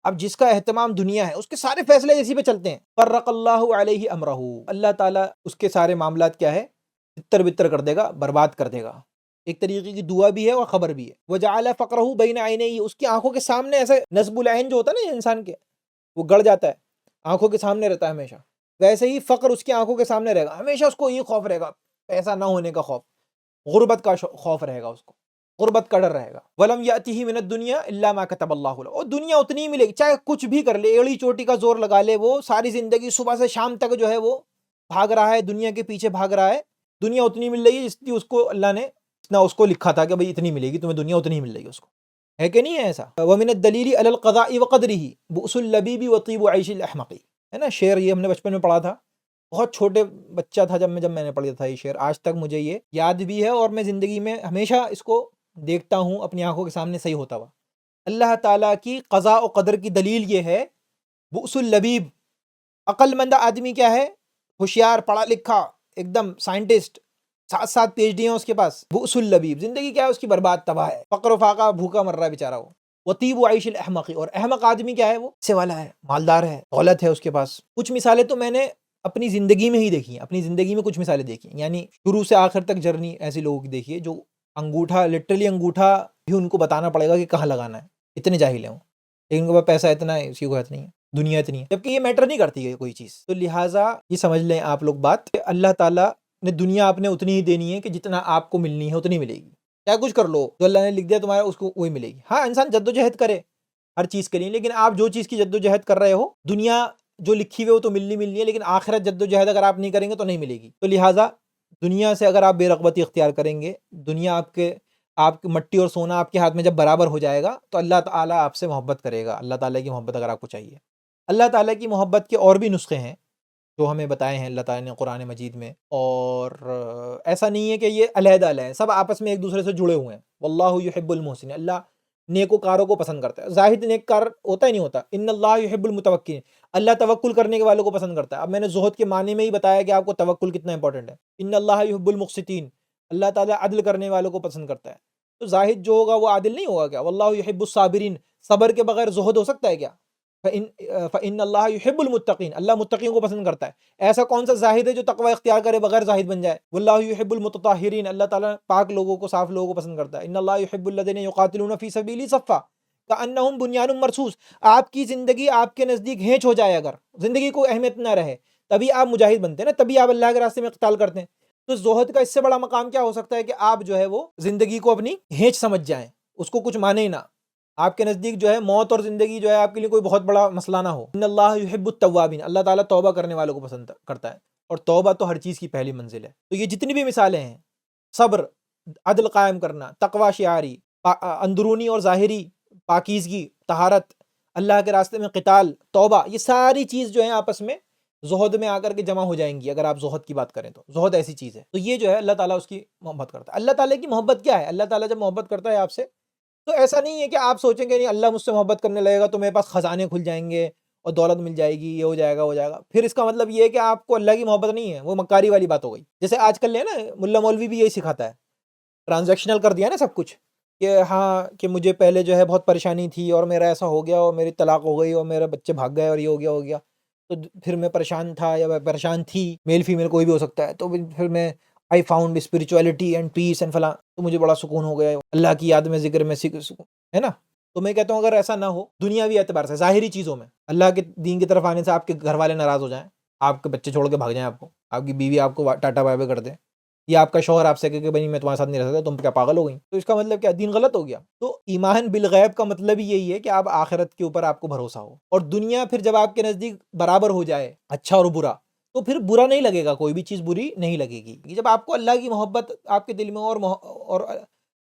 اب جس کا اہتمام دنیا ہے، اس کے سارے فیصلے اسی پہ چلتے ہیں، فرق اللہ علیہ امرہ، اللہ تعالیٰ اس کے سارے معاملات کیا ہے؟ تتر بتر کر دے گا، برباد کر دے گا۔ ایک طریقے کی دعا بھی ہے اور خبر بھی ہے۔ وجعل فقرہ بین عینیہ، اس کی آنکھوں کے سامنے، ایسے نصب العین جو ہوتا ہے نا انسان کے، وہ گڑ جاتا ہے، آنکھوں کے سامنے رہتا ہے ہمیشہ، ویسے ہی فقر اس کی آنکھوں کے سامنے رہے گا، ہمیشہ اس کو یہ خوف رہے گا، پیسہ نہ ہونے کا خوف، غربت کا خوف رہے گا، اس کو غربت کا ڈر رہے گا۔ وَلَمْ يَأْتِهِ مِنَ الدُّنْيَا إِلَّا مَا كَتَبَ اللَّهُ لَهُ، اور دنیا اتنی ہی ملے گی، چاہے کچھ بھی کر لے، ایڑی چوٹی کا زور لگا لے، وہ ساری زندگی صبح سے شام تک جو ہے وہ بھاگ رہا ہے، دنیا کے پیچھے بھاگ رہا ہے، دنیا اتنی مل رہی ہے جتنی اس کو اللہ نے اس کو لکھا تھا کہ بھئی اتنی ملے گی تمہیں، دنیا اتنی ہی مل رہی ہے اس کو، ہے کہ نہیں ہے ایسا؟ وَمِنَ الدَّلِيلِ عَلَى الْقَضَاءِ وَقَدْرِهِ بُؤْسُ اللَّبِيبِ وَطِيبُ عَيْشِ الْأَحْمَقِ، ہے نا شعر، یہ ہم نے بچپن میں پڑھا تھا، بہت چھوٹے بچہ تھا جب میں نے پڑھا تھا یہ شعر، آج تک مجھے یہ یاد بھی ہے، اور میں زندگی میں ہمیشہ اس کو دیکھتا ہوں اپنی آنکھوں کے سامنے صحیح ہوتا ہوا۔ اللہ تعالیٰ کی قضاء و قدر کی دلیل یہ ہے، بؤس اللبیب، عقل مند آدمی کیا ہے؟ ہوشیار، پڑھا لکھا، ایک دم سائنٹسٹ، 7 PhD ہیں اس کے پاس، بؤس اللبیب، زندگی کیا ہے اس کی؟ برباد، تباہ ہے، فقر و فاقہ، بھوکا مر رہا ہے بیچارہ وہ۔ وطیب و عیش الاحمقی، اور احمق آدمی کیا ہے؟ وہ پیسے والا ہے، مالدار ہے، دولت ہے اس کے پاس۔ کچھ مثالیں تو میں نے اپنی زندگی میں ہی دیکھی ہیں، اپنی زندگی میں کچھ مثالیں دیکھی ہیں، یعنی شروع سے آخر تک جرنی ایسے لوگوں کی دیکھی ہے جو انگوٹھا، لٹرلی انگوٹھا بھی ان کو بتانا پڑے گا کہ کہاں لگانا ہے، اتنے جاہل ہیں وہ، لیکن ان کے پاس پیسہ اتنا ہے، اسی کو اتنی ہے، دنیا اتنی ہے، جبکہ یہ میٹر نہیں کرتی ہے کوئی چیز۔ تو لہٰذا یہ سمجھ لیں آپ لوگ بات کہ اللہ تعالیٰ نے دنیا آپ نے اتنی ہی دینی ہے کہ جتنا آپ کو ملنی ہے اتنی ملے گی، کیا کچھ کر لو، جو اللہ نے لکھ دیا تمہارا اس کو وہی ملے گی۔ ہاں انسان جد و جہد کرے ہر چیز کے لیے، لیکن آپ جو چیز کی جد و جہد کر رہے ہو، دنیا جو لکھی ہوئی وہ تو ملنی ہے، لیکن آخرت جد و جہد اگر آپ نہیں کریں گے تو نہیں ملے گی۔ تو لہٰذا دنیا سے اگر آپ بے رغبتی اختیار کریں گے، دنیا آپ کی مٹی اور سونا آپ کے ہاتھ میں جب برابر ہو جائے گا تو اللہ تعالیٰ آپ سے محبت کرے گا، اللہ تعالیٰ کی محبت اگر آپ کو چاہیے، اللہ تعالیٰ کی محبت کے اور بھی نسخے ہیں جو ہمیں بتائے ہیں اللہ تعالیٰ نے قرآن مجید میں، اور ایسا نہیں ہے کہ یہ علیحدہ علیحدہ ہیں، سب آپس میں ایک دوسرے سے جڑے ہوئے ہیں۔ واللہ یحب المحسنین، اللہ نیکوکاروں کو پسند کرتا ہے۔ زاہد نیک کار ہوتا ہی نہیں ہوتا۔ ان اللہ یحب المتوکلین، اللہ توکل کرنے کے والوں کو پسند کرتا ہے۔ اب میں نے زہد کے معنی میں ہی بتایا کہ آپ کو توکل کتنا امپورٹنٹ ہے۔ ان اللہ یحب المقسطین، اللہ تعالیٰ عدل کرنے والوں کو پسند کرتا ہے۔ تو زاہد جو ہوگا وہ عادل نہیں ہوگا کیا؟ واللہ یحب الصابرین، صبر کے بغیر زہد ہو سکتا ہے کیا؟ فإن اللہ یحب المتقین، اللہ متقین کو پسند کرتا ہے۔ ایسا کون سا زاہد ہے جو تقوی اختیار کرے بغیر زاہد بن جائے؟ واللہ یحب المتطہرین، اللہ تعالیٰ پاک لوگوں کو، صاف لوگوں کو پسند کرتا ہے۔ ان اللہ یحب الذین یقاتلون فی سبیلہ صفا کأنہم بنیان مرصوص، آپ کی زندگی آپ کے نزدیک ہینچ ہو جائے، اگر زندگی کو اہمیت نہ رہے تبھی آپ مجاہد بنتے ہیں نا، تبھی آپ اللہ کے راستے میں قتال کرتے ہیں۔ تو زہد کا اس سے بڑا مقام کیا ہو سکتا ہے کہ آپ جو ہے وہ زندگی کو اپنی ہینچ سمجھ جائیں، اس کو کچھ مانے ہی نہ، آپ کے نزدیک جو ہے موت اور زندگی جو ہے آپ کے لیے کوئی بہت بڑا مسئلہ نہ ہو۔ ان اللہ یحب التوابین، اللہ تعالیٰ توبہ کرنے والوں کو پسند کرتا ہے، اور توبہ تو ہر چیز کی پہلی منزل ہے۔ تو یہ جتنی بھی مثالیں ہیں، صبر، عدل قائم کرنا، تقوی شعاری، اندرونی اور ظاہری پاکیزگی، طہارت، اللہ کے راستے میں قتال، توبہ، یہ ساری چیز جو ہیں آپس میں زہد میں آ کر کے جمع ہو جائیں گی۔ اگر آپ زہد کی بات کریں تو زہد ایسی چیز ہے، تو یہ جو ہے اللہ تعالیٰ اس کی محبت کرتا ہے۔ اللہ تعالیٰ کی محبت کیا ہے؟ اللہ تعالیٰ جب محبت کرتا ہے آپ سے تو ایسا نہیں ہے کہ آپ سوچیں گے نہیں اللہ مجھ سے محبت کرنے لگے گا تو میرے پاس خزانے کھل جائیں گے اور دولت مل جائے گی، یہ ہو جائے گا، ہو جائے گا، پھر اس کا مطلب یہ ہے کہ آپ کو اللہ کی محبت نہیں ہے، وہ مکاری والی بات ہو گئی۔ جیسے آج کل ہے نا، ملا مولوی بھی یہی سکھاتا ہے، ٹرانزیکشنل کر دیا نا سب کچھ، کہ ہاں کہ مجھے پہلے جو ہے بہت پریشانی تھی اور میرا ایسا ہو گیا اور میری طلاق ہو گئی اور میرے بچے بھاگ گئے اور یہ ہو گیا تو پھر میں پریشان تھا یا پریشان تھی، میل فیمیل کوئی بھی ہو سکتا ہے، تو پھر میں I found spirituality and peace and فلاں، تو مجھے بڑا سکون ہو گیا، اللہ کی یاد میں، ذکر میں سکون ہے نا۔ تو میں کہتا ہوں اگر ایسا نہ ہو دنیاوی اعتبار سے، ظاہری چیزوں میں، اللہ کے دین کی طرف آنے سے آپ کے گھر والے ناراض ہو جائیں، آپ کے بچے چھوڑ کے بھاگ جائیں، آپ کو، آپ کی بیوی آپ کو ٹاٹا بائے بائے کر دے، یا آپ کا شوہر آپ سے کہے کہ بھائی میں تمہارے ساتھ نہیں رہ سکتا، تم کیا پاگل ہو گئی، تو اس کا مطلب کیا؟ دین غلط ہو گیا۔ تو ایمان بالغیب کا مطلب ہی یہی ہے کہ آپ آخرت کے اوپر آپ کو بھروسہ ہو، اور دنیا پھر جب آپ کے نزدیک برابر ہو جائے، اچھا اور برا، تو پھر برا نہیں لگے گا، کوئی بھی چیز بری نہیں لگے گی۔ جب آپ کو اللہ کی محبت آپ کے دل میں اور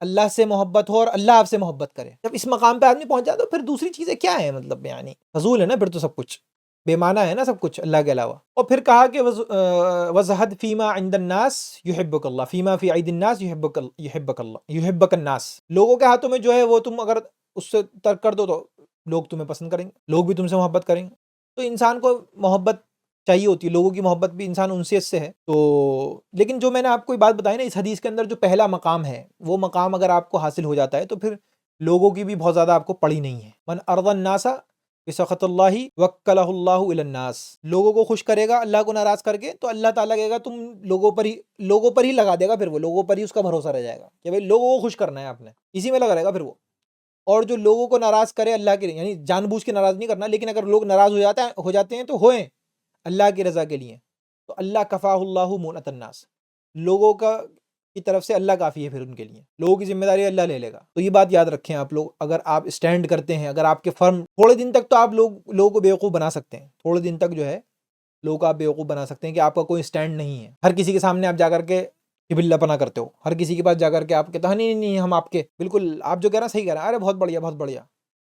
اللہ سے محبت ہو اور اللہ آپ سے محبت کرے، جب اس مقام پہ آدمی پہنچ جائے تو پھر دوسری چیزیں کیا ہیں؟ مطلب یعنی فضول ہے نا پھر تو، سب کچھ بے معنی ہے نا سب کچھ اللہ کے علاوہ۔ اور پھر کہا کہ وَزَهَدْ فِيمَا عِنْدَ النَّاسِ يُحِبُّكَ اللَّهُ فِيمَا فِي أَيْدِي النَّاسِ يُحِبُّكَ اللَّهُ يُحِبُّكَ النَّاسِ، لوگوں کے ہاتھوں میں جو ہے وہ تم اگر اس سے ترک کر دو تو لوگ تمہیں پسند کریں گے، لوگ بھی تم سے محبت کریں گے۔ تو انسان کو محبت چاہیے ہوتی ہے، لوگوں کی محبت بھی انسان انسیت سے ہے۔ تو لیکن جو میں نے آپ کو یہ بات بتائی نا، اس حدیث کے اندر جو پہلا مقام ہے، وہ مقام اگر آپ کو حاصل ہو جاتا ہے تو پھر لوگوں کی بھی بہت زیادہ آپ کو پڑی نہیں ہے۔ من ارضى الناس بسخط اللہ وکلہ اللہ الی الناس، لوگوں کو خوش کرے گا اللہ کو ناراض کر کے تو اللہ تعالیٰ کہے گا تم لوگوں پر ہی لگا دے گا، پھر وہ لوگوں پر ہی اس کا بھروسہ رہ جائے گا کہ بھائی لوگوں کو خوش کرنا ہے آپ نے، اسی میں لگا رہے گا پھر وہ۔ اور جو لوگوں کو ناراض کرے اللہ کے لیے، یعنی جان بوجھ کے ناراض نہیں کرنا، لیکن اگر لوگ ناراض ہو جاتے ہیں تو ہوئیں اللہ کی رضا کے لیے، تو اللہ کفاہ اللہ مونۃ الناس، لوگوں کی طرف سے اللہ کافی ہے، پھر ان کے لیے لوگوں کی ذمہ داری اللہ لے لے گا۔ تو یہ بات یاد رکھیں آپ لوگ، اگر آپ اسٹینڈ کرتے ہیں، اگر آپ کے فرم، تھوڑے دن تک تو آپ لوگوں کو بیوقوف بنا سکتے ہیں، تھوڑے دن تک جو ہے لوگوں کو آپ بیوقوف بنا سکتے ہیں کہ آپ کا کوئی اسٹینڈ نہیں ہے، ہر کسی کے سامنے آپ جا کر کے بلا پنا کرتے ہو، ہر کسی کے پاس جا کر کے آپ کہتے ہیں نہیں ہم آپ کے، بالکل آپ جو کہہ رہے ہیں صحیح کہہ رہے ہیں، ارے بہت بڑھیا بہت بڑھیا،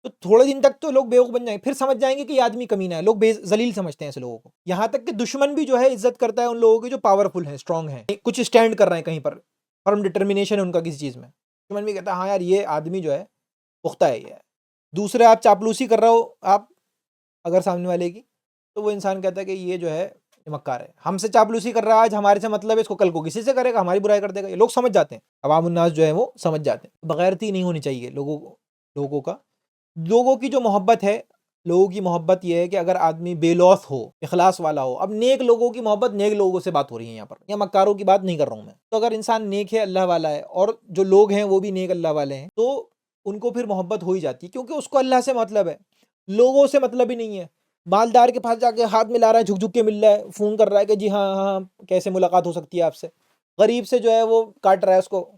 تو تھوڑے دن تک تو لوگ بیوقوف بن جائیں گے، پھر سمجھ جائیں گے کہ یہ آدمی کمینہ ہے، لوگ ذلیل سمجھتے ہیں ایسے لوگوں کو، یہاں تک کہ دشمن بھی جو ہے عزت کرتا ہے ان لوگوں کی جو پاورفل ہیں، اسٹرانگ ہیں، کچھ اسٹینڈ کر رہے ہیں کہیں پر، فرم ڈٹرمنیشن ہے ان کا کسی چیز میں، دشمن بھی کہتا ہے ہاں یار یہ آدمی جو ہے پختہ ہے، یہ ہے۔ دوسرے آپ چاپلوسی کر رہے ہو آپ اگر سامنے والے کی، تو وہ انسان کہتا ہے کہ یہ جو ہے مکار ہے، ہم سے چاپلوسی کر رہا ہے آج، ہمارے سے مطلب ہے، اس کو کل کو کسی سے کرے گا، ہماری برائی کر دے گا، یہ لوگ سمجھ جاتے ہیں، عوام الناس جو ہے وہ سمجھ جاتے ہیں۔ بغیرتی نہیں ہونی چاہیے لوگوں کی جو محبت ہے، لوگوں کی محبت یہ ہے کہ اگر آدمی بے لوث ہو، اخلاص والا ہو، اب نیک لوگوں کی محبت، نیک لوگوں سے بات ہو رہی ہے یہاں پر، یا مکاروں کی بات نہیں کر رہا ہوں میں، تو اگر انسان نیک ہے، اللہ والا ہے، اور جو لوگ ہیں وہ بھی نیک اللہ والے ہیں، تو ان کو پھر محبت ہو ہی جاتی ہے، کیونکہ اس کو اللہ سے مطلب ہے، لوگوں سے مطلب ہی نہیں ہے۔ مالدار کے پاس جا کے ہاتھ ملا رہا ہے، جھک جھک کے مل رہا ہے، فون کر رہا ہے کہ جی ہاں ہاں کیسے ملاقات ہو سکتی ہے آپ سے، غریب سے جو ہے وہ کاٹ رہا ہے اس کو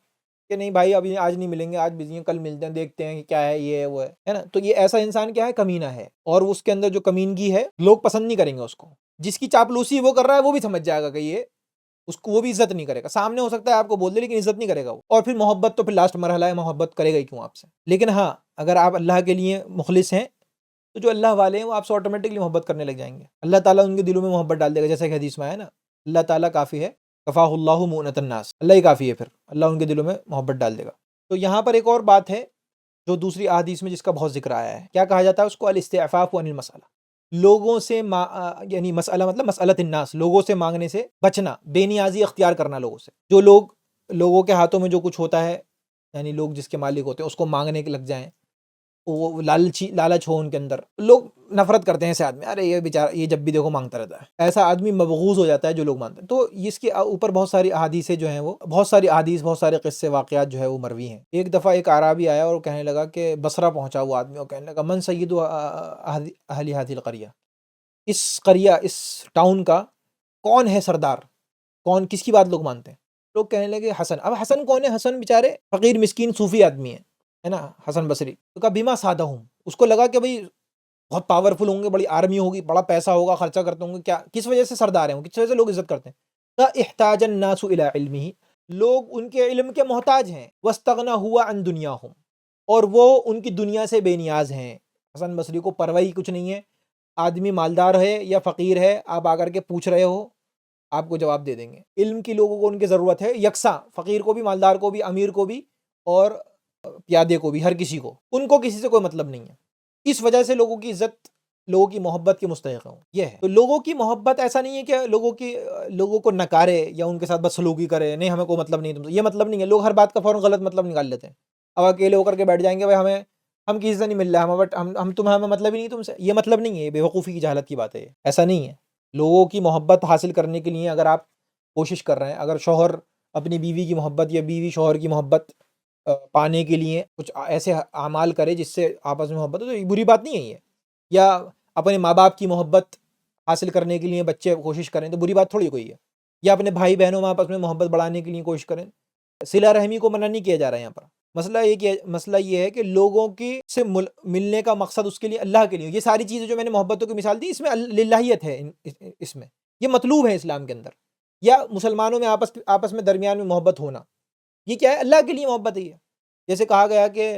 کہ نہیں بھائی ابھی آج نہیں ملیں گے، آج بزی ہیں، کل ملتے ہیں، دیکھتے ہیں کہ کیا ہے، یہ ہے وہ ہے نا۔ تو یہ ایسا انسان کیا ہے؟ کمینہ ہے، اور اس کے اندر جو کمینگی ہے لوگ پسند نہیں کریں گے اس کو، جس کی چاپلوسی وہ کر رہا ہے وہ بھی سمجھ جائے گا کہ یہ اس کو، وہ بھی عزت نہیں کرے گا، سامنے ہو سکتا ہے آپ کو بول دے لیکن عزت نہیں کرے گا وہ، اور پھر محبت تو پھر لاسٹ مرحلہ ہے، محبت کرے گا ہی کیوں آپ سے۔ لیکن ہاں اگر آپ اللہ کے لیے مخلص ہیں، تو جو اللہ والے ہیں وہ آپ سے آٹومیٹکلی محبت کرنے لگ جائیں گے، اللہ تعالیٰ ان کے دلوں میں محبت ڈال دے گا، جیسا کہ حدیث میں آیا نا، اللہ تعالیٰ کافی ہے، کفاہ اللہ مؤنۃ الناس، اللہ ہی کافی ہے، پھر اللہ ان کے دلوں میں محبت ڈال دے گا۔ تو یہاں پر ایک اور بات ہے جو دوسری احادیث میں جس کا بہت ذکر آیا ہے، کیا کہا جاتا ہے اس کو؟ الاستعفاف عن المسئلہ، لوگوں سے یعنی مسئلہ مطلب مسئلۃ الناس، لوگوں سے مانگنے سے بچنا، بے نیازی اختیار کرنا لوگوں سے۔ جو لوگوں کے ہاتھوں میں جو کچھ ہوتا ہے، یعنی لوگ جس کے مالک ہوتے ہیں اس کو مانگنے کے لگ جائیں، وہ لالچ ہو ان کے اندر، لوگ نفرت کرتے ہیں ایسے آدمی، ارے یہ بیچارہ یہ جب بھی دیکھو مانگتا رہتا ہے، ایسا آدمی مبغوض ہو جاتا ہے جو لوگ مانگتے ہیں۔ تو اس کے اوپر بہت ساری احادیثیں جو ہیں، وہ بہت ساری احادیث، بہت سارے قصے واقعات جو ہے وہ مروی ہیں۔ ایک دفعہ ایک اعرابی آیا اور کہنے لگا کہ بصرہ پہنچا وہ آدمی، اور کہنے لگا من سید اہل هذه القریہ، اس قریہ، اس ٹاؤن کا کون ہے سردار، کون کس کی بات لوگ مانتے ہیں؟ لوگ کہنے لگے حسن۔ اب حسن کون ہے؟ حسن بیچارے فقیر مسکین صوفی آدمی ہے نا، حسن بصری۔ تو کہا بیما سادہ ہوں، اس کو لگا کہ بھئی بہت پاورفل ہوں گے، بڑی آرمی ہوگی، بڑا پیسہ ہوگا، خرچہ کرتے ہوں گے، کیا کس وجہ سے سردار ہیں، کس وجہ سے لوگ عزت کرتے ہیں؟ احتاج الناس الى علمہ، لوگ ان کے علم کے محتاج ہیں، واستغنى ہوا عن دنیاہم، اور وہ ان کی دنیا سے بے نیاز ہیں۔ حسن بصری کو پرواہ ہی کچھ نہیں ہے، آدمی مالدار ہے یا فقیر ہے، آپ آ کر کے پوچھ رہے ہو، آپ کو جواب دے دیں گے۔ علم کی لوگوں کو ان کی ضرورت ہے یکساں، فقیر کو بھی، مالدار کو بھی، امیر کو بھی، اور پیادے کو بھی، ہر کسی کو، ان کو کسی سے کوئی مطلب نہیں ہے۔ اس وجہ سے لوگوں کی عزت، لوگوں کی محبت کے مستحق ہوں، یہ ہے۔ تو لوگوں کی محبت ایسا نہیں ہے کہ لوگوں کو نکارے یا ان کے ساتھ بدسلوکی کرے، نہیں ہمیں کوئی مطلب نہیں تم سے، یہ مطلب نہیں ہے۔ لوگ ہر بات کا فوراً غلط مطلب نکال لیتے ہیں، اب اکیلے ہو کر کے بیٹھ جائیں گے، بھائی ہم کسی سے نہیں مل رہا، ہم تمہیں مطلب ہی نہیں تم سے، یہ مطلب نہیں ہے، یہ بیوقوفی کی جہالت کی بات ہے، ایسا نہیں ہے۔ لوگوں کی محبت حاصل کرنے کے لیے اگر آپ کوشش کر رہے ہیں، اگر شوہر اپنی بیوی کی محبت یا بیوی شوہر کی محبت پانے کے لیے کچھ ایسے اعمال کرے جس سے آپس میں محبت ہو، تو یہ بری بات نہیں ہے یہ، یا اپنے ماں باپ کی محبت حاصل کرنے کے لیے بچے کوشش کریں تو بری بات تھوڑی کوئی ہے، یا اپنے بھائی بہنوں میں آپس میں محبت بڑھانے کے لیے کوشش کریں، صلہ رحمی کو منع نہیں کیا جا رہا ہے یہاں پر۔ مسئلہ یہ ہے کہ لوگوں کی سے ملنے کا مقصد اس کے لیے اللہ کے لیے، یہ ساری چیزیں جو میں نے محبتوں کی مثال دی، اس میں للہیت ہے، اس میں یہ مطلوب ہے اسلام کے اندر، یا مسلمانوں میں آپس میں درمیان میں محبت ہونا، یہ کیا ہے؟ اللہ کے لیے محبت ہے۔ جیسے کہا گیا کہ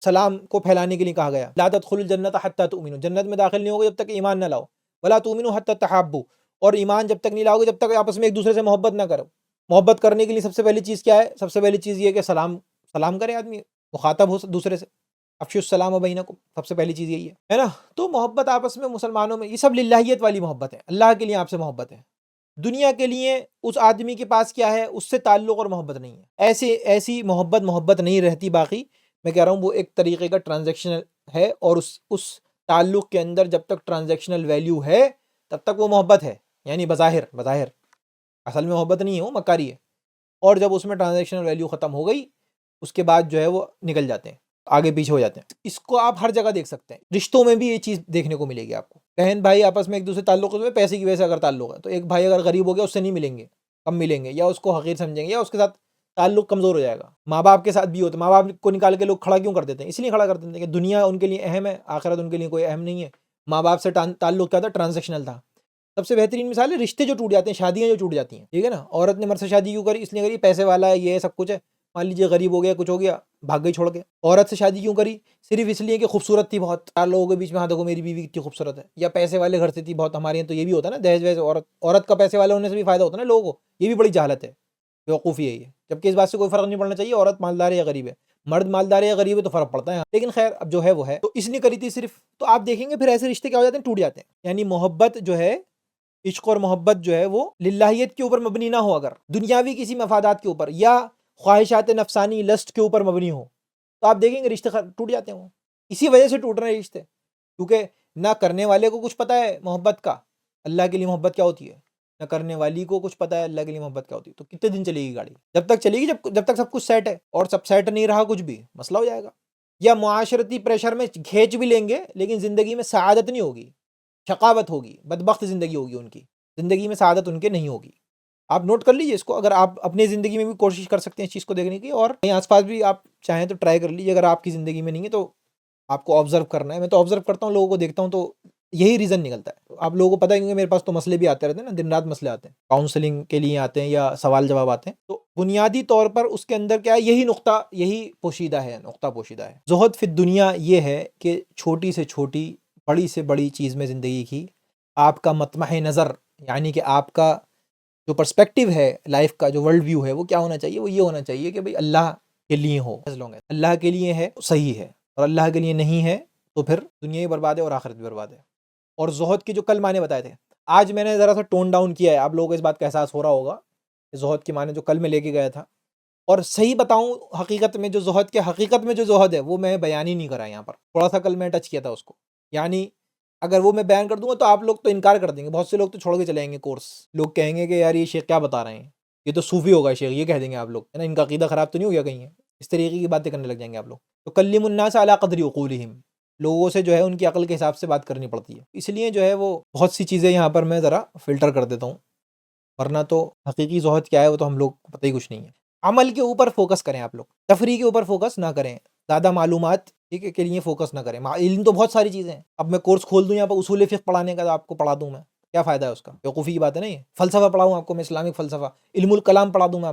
سلام کو پھیلانے کے لیے کہا گیا، لا تدخلوا الجنۃ حتی تؤمنوا، جنت میں داخل نہیں ہوگے جب تک ایمان نہ لاؤ، ولا تؤمنوا حتی تحابوا، اور ایمان جب تک نہیں لاؤ گے جب تک آپس میں ایک دوسرے سے محبت نہ کرو۔ محبت کرنے کے لیے سب سے پہلی چیز کیا ہے؟ سب سے پہلی چیز یہ کہ سلام کرے آدمی، مخاطب ہو دوسرے سے، افشوا السلام بینکم، سب سے پہلی چیز یہی ہے نا۔ تو محبت آپس میں مسلمانوں میں، یہ سب للہیت والی محبت ہے، اللہ کے لیے آپ سے محبت ہے۔ دنیا کے لیے اس آدمی کے پاس کیا ہے، اس سے تعلق اور محبت نہیں ہے، ایسی محبت نہیں رہتی۔ باقی میں کہہ رہا ہوں وہ ایک طریقے کا ٹرانزیکشنل ہے، اور اس تعلق کے اندر جب تک ٹرانزیکشنل ویلیو ہے تب تک وہ محبت ہے، یعنی بظاہر اصل میں محبت نہیں ہے، وہ مکاری ہے، اور جب اس میں ٹرانزیکشنل ویلیو ختم ہو گئی اس کے بعد جو ہے وہ نکل جاتے ہیں، آگے پیچھے ہو جاتے ہیں۔ اس کو آپ ہر جگہ دیکھ سکتے ہیں، رشتوں میں بھی یہ چیز دیکھنے کو ملے گی آپ کو، بہن بھائی آپس میں ایک دوسرے تعلق میں پیسے کی وجہ سے اگر تعلق ہے تو ایک بھائی اگر غریب ہو گیا اس سے نہیں ملیں گے، کم ملیں گے، یا اس کو حقیر سمجھیں گے، یا اس کے ساتھ تعلق کمزور ہو جائے گا۔ ماں باپ کے ساتھ بھی ہوتا ہے، ماں باپ کو نکال کے لوگ کھڑا کیوں کر دیتے ہیں؟ اس لیے کھڑا کر دیتے ہیں کہ دنیا ان کے لیے اہم ہے، آخرت ان کے لیے کوئی اہم نہیں ہے۔ ماں باپ سے تعلق کیا تھا؟ ٹرانزیکشنل تھا۔ سب سے بہترین مثال ہے رشتے جو ٹوٹ جاتے ہیں، شادیاں جو ٹوٹ جاتی ہیں، ٹھیک ہے نا۔ عورت نے مرد سے شادی کیوں کری؟ اس لیے کری پیسے والا ہے، یہ سب کچھ ہے، مان لیجیے غریب ہو گیا، کچھ ہو گیا، بھاگ گئی چھوڑ کے۔ عورت سے شادی کیوں کری؟ صرف اس لیے کہ خوبصورت تھی بہت، چار لوگوں کے بیچ میں، ہاں دیکھو میری بیوی کتنی خوبصورت ہے، یا پیسے والے گھر سے تھی بہت، ہمارے یہاں تو یہ بھی ہوتا ہے نا، دہیج وہیج، عورت کا پیسے والے ہونے سے بھی فائدہ ہوتا ہے نا لوگوں کو، یہ بھی بڑی جہالت ہے، بیوقوفی ہے یہ، جبکہ اس بات سے کوئی فرق نہیں پڑنا چاہیے عورت مالدار ہے یا غریب ہے، مرد مالدار ہے یا غریب ہے تو فرق پڑتا ہے، لیکن خیر اب جو ہے وہ ہے۔ تو اس نے کری تھی صرف، تو آپ دیکھیں گے پھر ایسے رشتے کیا ہو جاتے ہیں؟ ٹوٹ جاتے ہیں۔ یعنی محبت جو ہے، عشق اور محبت جو ہے وہ للہیت کے اوپر مبنی نہ ہو، اگر دنیاوی کسی مفادات کے اوپر یا خواہشات نفسانی لسٹ کے اوپر مبنی ہو، تو آپ دیکھیں گے رشتے ٹوٹ جاتے ہیں۔ اسی وجہ سے ٹوٹ رہے ہیں رشتے، کیونکہ نہ کرنے والے کو کچھ پتہ ہے محبت کا، اللہ کے لیے محبت کیا ہوتی ہے، نہ کرنے والی کو کچھ پتہ ہے اللہ کے لیے محبت کیا ہوتی ہے۔ تو کتنے دن چلے گی گاڑی؟ جب تک چلے گی جب تک سب کچھ سیٹ ہے، اور سب سیٹ نہیں رہا کچھ بھی مسئلہ ہو جائے گا۔ یا معاشرتی پریشر میں کھینچ بھی لیں گے لیکن زندگی میں سعادت نہیں ہوگی، شقاوت ہوگی، بدبخت زندگی ہوگی، ان کی زندگی میں سعادت ان کے نہیں ہوگی۔ آپ نوٹ کر لیجئے اس کو، اگر آپ اپنی زندگی میں بھی کوشش کر سکتے ہیں اس چیز کو دیکھنے کی، اور کہیں آس پاس بھی آپ چاہیں تو ٹرائی کر لیجئے، اگر آپ کی زندگی میں نہیں ہے تو آپ کو آبزرو کرنا ہے۔ میں تو آبزرو کرتا ہوں، لوگوں کو دیکھتا ہوں، تو یہی ریزن نکلتا ہے۔ آپ لوگوں کو پتہ ہے، کیونکہ میرے پاس تو مسئلے بھی آتے رہتے ہیں نا، دن رات مسئلے آتے ہیں، کاؤنسلنگ کے لیے آتے ہیں یا سوال جواب آتے ہیں، تو بنیادی طور پر اس کے اندر کیا ہے، یہی پوشیدہ ہے، نقطہ پوشیدہ ہے۔ زہد فی الدنیا یہ ہے کہ چھوٹی سے چھوٹی بڑی سے بڑی چیز میں زندگی کی آپ کا مطمح نظر، یعنی کہ آپ کا جو پرسپیکٹیو ہے لائف کا، جو ورلڈ ویو ہے، وہ کیا ہونا چاہیے؟ وہ یہ ہونا چاہیے کہ بھئی اللہ کے لیے ہو. اللہ کے لیے ہے صحیح ہے، اور اللہ کے لیے نہیں ہے تو پھر دنیا بھی برباد ہے اور آخرت بھی برباد ہے. اور زہد کے جو کل معنی بتائے تھے، آج میں نے ذرا سا ٹون ڈاؤن کیا ہے، آپ لوگوں کو اس بات کا احساس ہو رہا ہوگا کہ زہد کے معنی جو کل میں لے کے گیا تھا، اور صحیح بتاؤں حقیقت میں جو زہد کے حقیقت میں جو زہد ہے وہ میں بیان ہی نہیں کرا یہاں پر. تھوڑا سا کل میں ٹچ کیا تھا اس کو، یعنی اگر وہ میں بیان کر دوں گا تو آپ لوگ تو انکار کر دیں گے، بہت سے لوگ تو چھوڑ کے چلے جائیں گے کورس. لوگ کہیں گے کہ یار یہ شیخ کیا بتا رہے ہیں، یہ تو صوفی ہوگا شیخ، یہ کہہ دیں گے آپ لوگ، ہے نا، ان کا عقیدہ خراب تو نہیں ہو گیا کہیں؟ اس طریقے کی باتیں کرنے لگ جائیں گے آپ لوگ. تو کلم الناس علی قدر عقولہم، لوگوں سے جو ہے ان کی عقل کے حساب سے بات کرنی پڑتی ہے. اس لیے جو ہے وہ بہت سی چیزیں یہاں پر میں ذرا فلٹر کر دیتا ہوں، ورنہ تو حقیقی زہد کیا ہے وہ تو ہم لوگ کو پتہ ہی کچھ نہیں ہے. عمل کے اوپر فوکس کریں آپ لوگ، تفریح کے اوپر فوکس نہ کریں، زیادہ معلومات کے لیے فوکس نہ کریں. علم تو بہت ساری چیزیں ہیں. اب میں کورس کھول دوں یہاں پر اصول فقہ پڑھانے کا، تو آپ کو پڑھا دوں میں، کیا فائدہ ہے اس کا؟ بیوقوفی کی بات ہے نا. یہ فلسفہ پڑھاؤں آپ کو میں، اسلامک فلسفہ، علم الکلام پڑھا دوں میں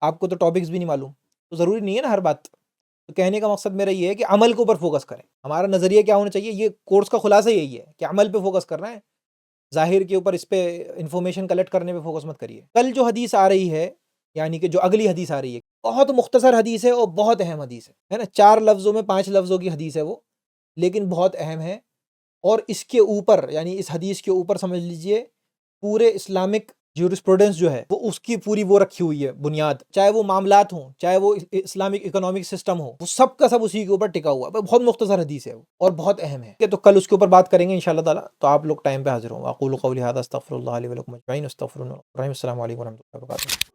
آپ کو تو ٹاپکس بھی نہیں معلوم. تو ضروری نہیں ہے نا ہر بات. تو کہنے کا مقصد میرا یہ ہے کہ عمل کے اوپر فوکس کریں. ہمارا نظریہ کیا ہونا چاہیے؟ یہ کورس کا خلاصہ یہی ہے کہ عمل پہ فوکس کرنا ہے، ظاہر کے اوپر اس پہ انفارمیشن کلیکٹ کرنے پہ فوکس مت کریے. کل جو حدیث آ رہی ہے، یعنی کہ جو اگلی حدیث آ رہی ہے، بہت مختصر حدیث ہے اور بہت اہم حدیث ہے نا. 4 لفظوں میں 5 لفظوں کی حدیث ہے وہ، لیکن بہت اہم ہے. اور اس کے اوپر، یعنی اس حدیث کے اوپر سمجھ لیجئے پورے اسلامک جیورسپروڈنس جو ہے وہ اس کی پوری وہ رکھی ہوئی ہے بنیاد، چاہے وہ معاملات ہوں، چاہے وہ اسلامک اکنامک سسٹم ہو، وہ سب کا سب اسی کے اوپر ٹکا ہوا ہے. بہت مختصر حدیث ہے وہ اور بہت اہم ہے. تو کل اس کے اوپر بات کریں گے انشاءاللہ تعالی. تو آپ لوگ ٹائم پہ حاضر ہوں. اقول قولی ھذا استغفر اللہ لی ولکم اجمعین، استغفروہ. السلام علیکم ورحمۃ اللہ وبرکاتہ.